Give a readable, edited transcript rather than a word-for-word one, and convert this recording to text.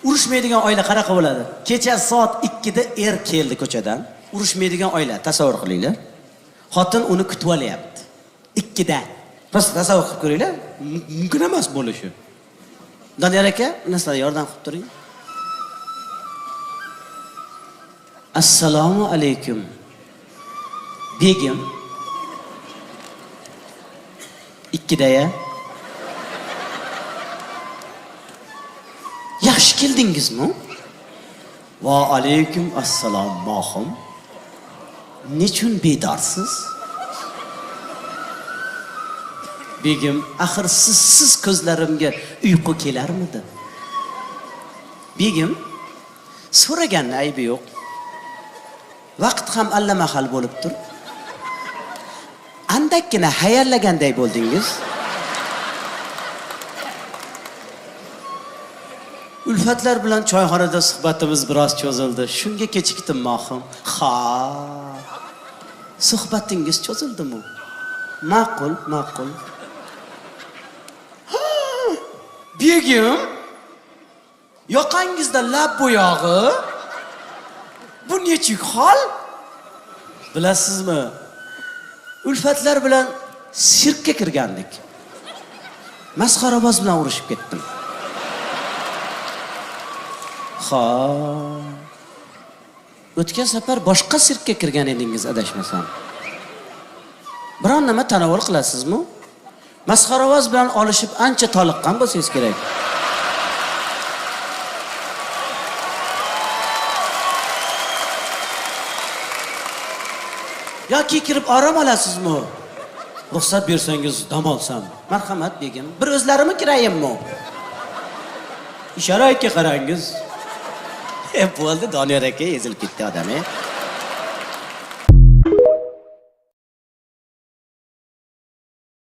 Urushmaydigan oila qanaqa bo'ladi? Kecha soat 2 da er keldi ko'chadan. Urushmaydigan oila, tasavvur qilinglar. Xotin uni kutib olyapti. 2 da. Rost tasavvur qilib ko'ringlar. Mumkin emas bo'lishi. Doniyor aka, nasıl yordam qilib turing. Assalomu alaykum. Begim. 2 da ya. Yaxshi keldingizmi? Va alaykum assalom mohim. Nechun bedorsiz? Begim, axir siz ko'zlarimga uyqu kelarmidi? Begim, so'raganning aybi yo'q. Vaqt ham allamahal bo'lib tur. Andakkina hayallaganday bo'ldingiz. Ulfatlar bilan choyxonada suhbatimiz biroz cho'zildi. Shunga kechikdim mohim. Ha. Suhbatingiz cho'zildimi? Ma'qul, ma'qul. Begim, yoqangizda lab bo'yog'i. Bu nechuk hol? Bilasizmi? Ulfatlar bilan sirkka kirgandik. Masxaraboz bilan urushib ketdim. Ha. O'tgan safar boshqa sirkka kirgan edingiz, adashmasam. Biron nima tanovul qilasizmi? Masxaravoz bilan olishib ancha toliqqan bo'lsangiz kerak. Yoki kirib orom olasizmi? Ruxsat bersangiz dam olsam. Marhamat begim, bir o'zlarimi kirayimmi? Ishoraga qarangiz. Bo'ldi, Doniyor aka ezilib ketdi odam.